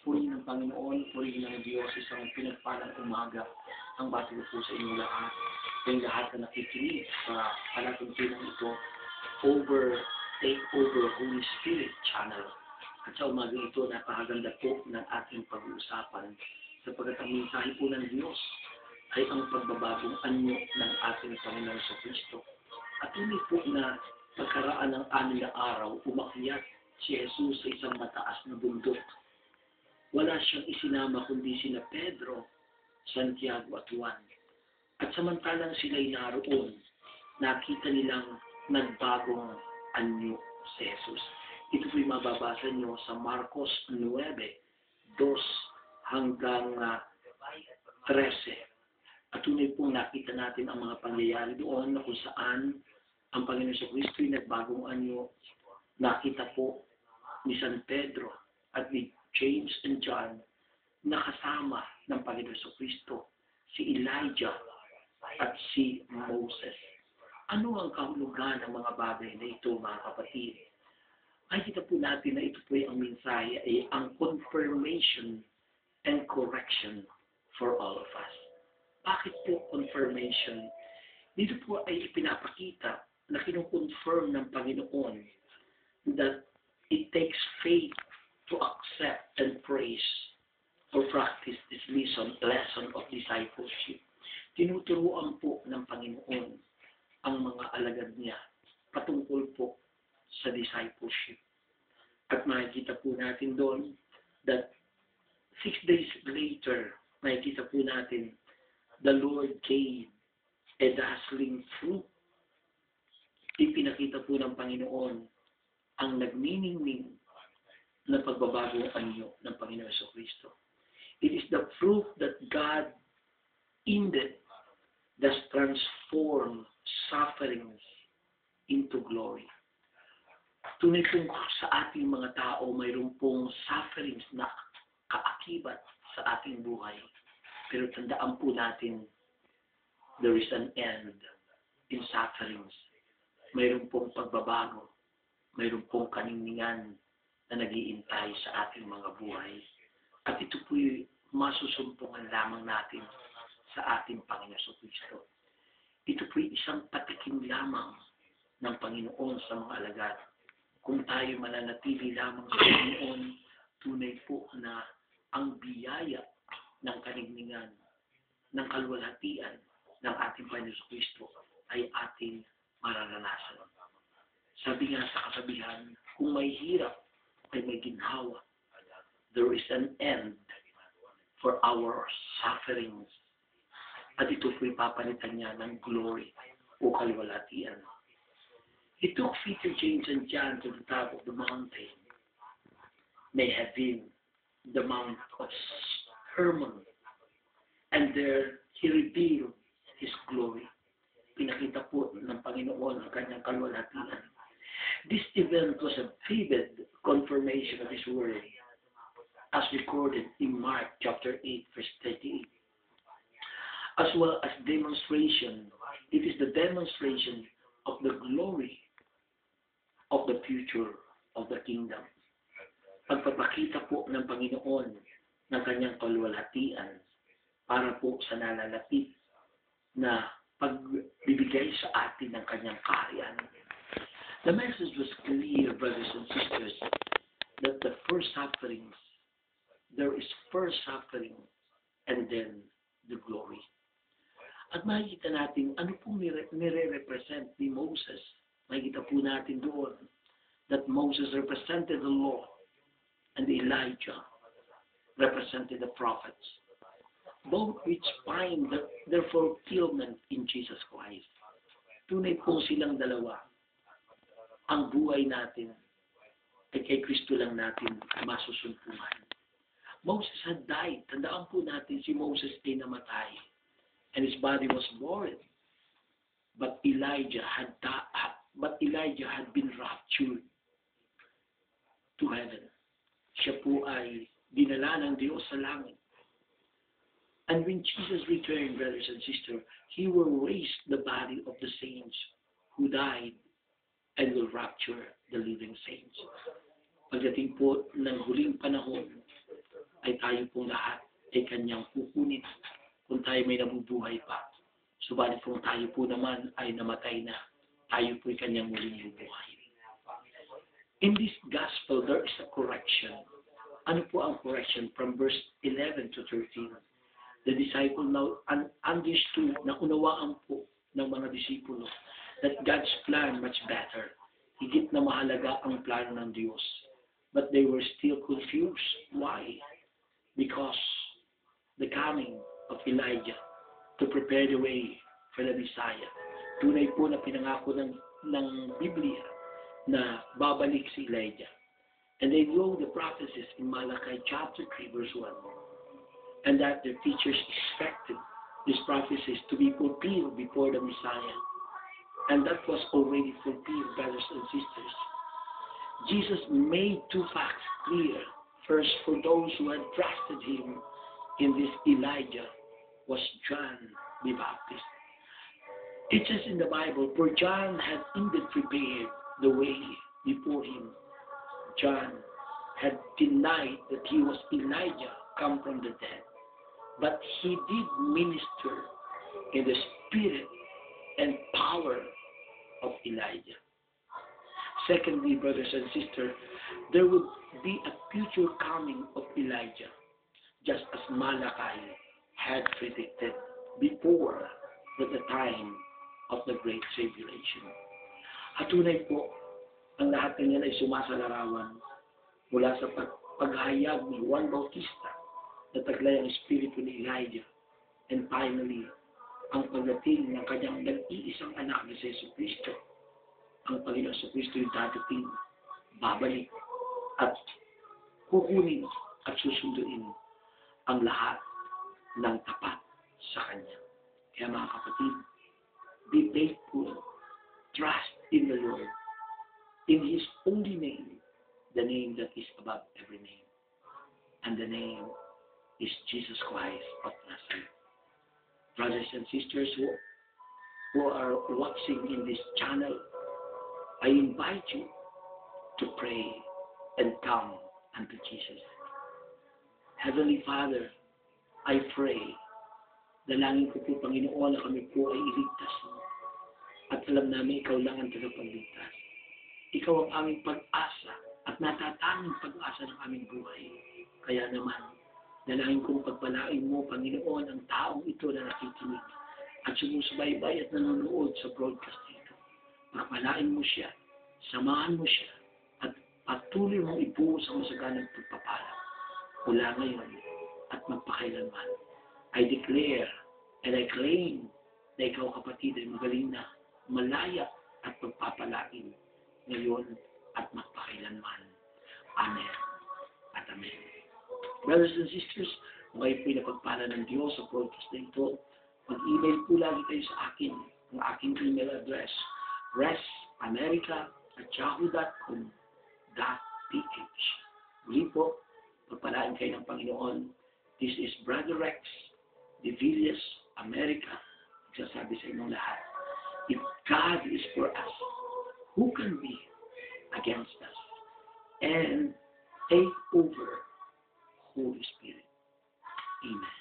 Purihin ng Panginoon, purihin ng Diyos, isang pinagpalang umaga ang bati ko po sa inyo lahat. Kayong lahat na nakikinig sa palatuntunan ito Take Over Holy Spirit Channel. At sa umaga ito, napakaganda po ng ating pag-uusapan sapagkat ang mensahe po ng Diyos ay ang pagbabagong anyo ng ating Panginoon sa Kristo. At tunay po na pagkaraan ng 6 na araw, umakyat si Jesus sa isang mataas na bundok. Wala siyang isinama kundi sina Pedro, Santiago at Juan. At samantalang sila'y naroon, nakita nilang nagbagong anyo si Jesus. Ito po'y mababasa niyo sa Marcos 9:2 hanggang 13. At tunay pong nakita natin ang mga pangyayari doon na kung saan ang Panginoon sa Kristo ay nagbagong anyo. Nakita po ni San Pedro at ni James and John na kasama ng Panginoon sa Kristo, si Elijah at si Moses. Ano ang kahulugan ng mga bagay na ito, mga kapatid? Ay kita po natin na ito po ay ang mensahe ay ang confirmation and correction for all of us. Bakit po confirmation? Dito po ay ipinapakita na kinukonfirm ng Panginoon that it takes faith to accept and praise or practice this lesson of discipleship. Tinuturuan po ng Panginoon ang mga alagad niya patungkol po sa discipleship. At makikita po natin doon that 6 days later, makikita po natin the Lord gave a dazzling fruit. Ipinakita po ng Panginoon ang nagniningning na pagbabagong anyo ng Panginoon sa Kristo. It is the fruit that God indeed does transform sufferings into glory. Tunay pong sa ating mga tao, mayroon pong sufferings na kaakibat sa ating buhay. Pero tandaan po natin, there is an end in sufferings. Mayroon pong pagbabago. Mayroon pong kaningningan na nag-iintay sa ating mga buhay. At ito po'y masusumpungan lamang natin sa ating Panginoon sa Kristo. Ito po'y isang patikim lamang ng Panginoon sa mga alagad. Kung tayo mananatili lamang sa Panginoon, tunay po na ang biyaya ng kaningningan, ng kalwalhatian ng ating Panginoon sa Kristo ay ating mararanasan. Sabi nga sa kasabihan, kung may hirap, ay may ginhawa. There is an end for our sufferings. At ito po'y papalitan niya ng glory o kalwalhatian. He took Peter, James, and John to the top of the mountain. May have been the Mount of Hermon. And there he revealed his glory. Pinakita po ng Panginoon ang kanyang kalwalhatian. This event was a vivid confirmation of His word, as recorded in Mark chapter 8, verse 38. As well as demonstration, it is the demonstration of the glory of the future of the kingdom. Pagpapakita po ng Panginoon ng kanyang kalwalhatian para po sa nalalapit na pagbibigay sa atin ng kanyang kaharian. The message was clear, brothers and sisters, that the first sufferings, there is first suffering and then the glory. At makikita natin ano pong nire-represent ni Moses. Makikita po natin doon that Moses represented the law and Elijah represented the prophets, both which find their fulfillment in Jesus Christ. Tunay po silang dalawa. Ang buhay natin ay kay Kristo lang natin masusumpungan. Moses had died. Tandaan po natin si Moses ay namatay. And his body was buried. But Elijah had been raptured to heaven. Siya po ay dinala ng Diyos sa langit. And when Jesus returned, brothers and sisters, He will raise the body of the saints who died and will rapture the living saints. Pagdating po ng huling panahon, ay tayo pong lahat ay kanyang kukunin kung tayo may nabubuhay pa. Subalit kung tayo po naman ay namatay na, tayo po ay kanyang muling bubuhayin. In this gospel, there is a correction. Ano po ang correction? From verse 11 to 13. The disciple now understood, na unawaan po ng mga disipulo, that God's plan much better. Higit na mahalaga ang plano ng Diyos. But they were still confused. Why? Because the coming of Elijah to prepare the way for the Messiah. Tunay po na pinangako ng Biblia na babalik si Elijah. And they know the prophecies in Malachi chapter 3 verse 1. And that their teachers expected these prophecies to be fulfilled before the Messiah. And that was already fulfilled, brothers and sisters. Jesus made two facts clear. First, for those who had trusted him in this Elijah was John the Baptist. It says in the Bible, for John had indeed prepared the way before him. John had denied that he was Elijah come from the dead. But he did minister in the spirit and power of Elijah. Secondly, brothers and sisters, there would be a future coming of Elijah, just as Malachi had predicted before the time of the Great Tribulation. At tunay po, ang lahat ng yan ay sumasalarawan mula sa paghayag ni Juan Bautista na taglay ang espiritu ni Elijah. And finally, ang pagdating ng kanyang nag-iisang anak na si Jesucristo. Ang Panginoon Jesucristo yung dadating, babalik at kukunin at susunduin ang lahat ng tapat sa Kanya. Kaya mga kapatid, be faithful, trust in the Lord, in His only name, the name that is above every name. And the name is Jesus Christ of Nazareth. Brothers and sisters who are watching in this channel, I invite you to pray and come unto Jesus. Heavenly Father, I pray, dalangin ko po, Panginoon, na kami po ay iligtas mo. At alam namin, ikaw lang ang tagapagligtas. Ikaw ang aming pag-asa at natatanging pag-asa ng aming buhay. Kaya naman, dalangin kong pagpalain mo, Panginoon, ang taong ito na nakikinig at sumusubaybay at nanonood sa broadcast ito. Pagpalain mo siya, samahan mo siya, at patuloy mong ibuhos ang masaganang pagpapala mula ngayon at magpakailanman. I declare and I claim na ikaw, kapatid, ay magaling na, malaya at pagpapalain ngayon at magpakailanman. Amen at amen. Brothers and sisters, kung kayo po'y napagpala ng Diyos sa broadcast na ito, mag-email po lagi kayo sa akin. Ang aking email address, resamerica@yahoo.com.ph. Muli po, pagpalaan kayo ng Panginoon. This is Brother Rex, de Villas, America. Nagsasabi sa inyong lahat, if God is for us, who can be against us? And take over, Holy Spirit. Amen.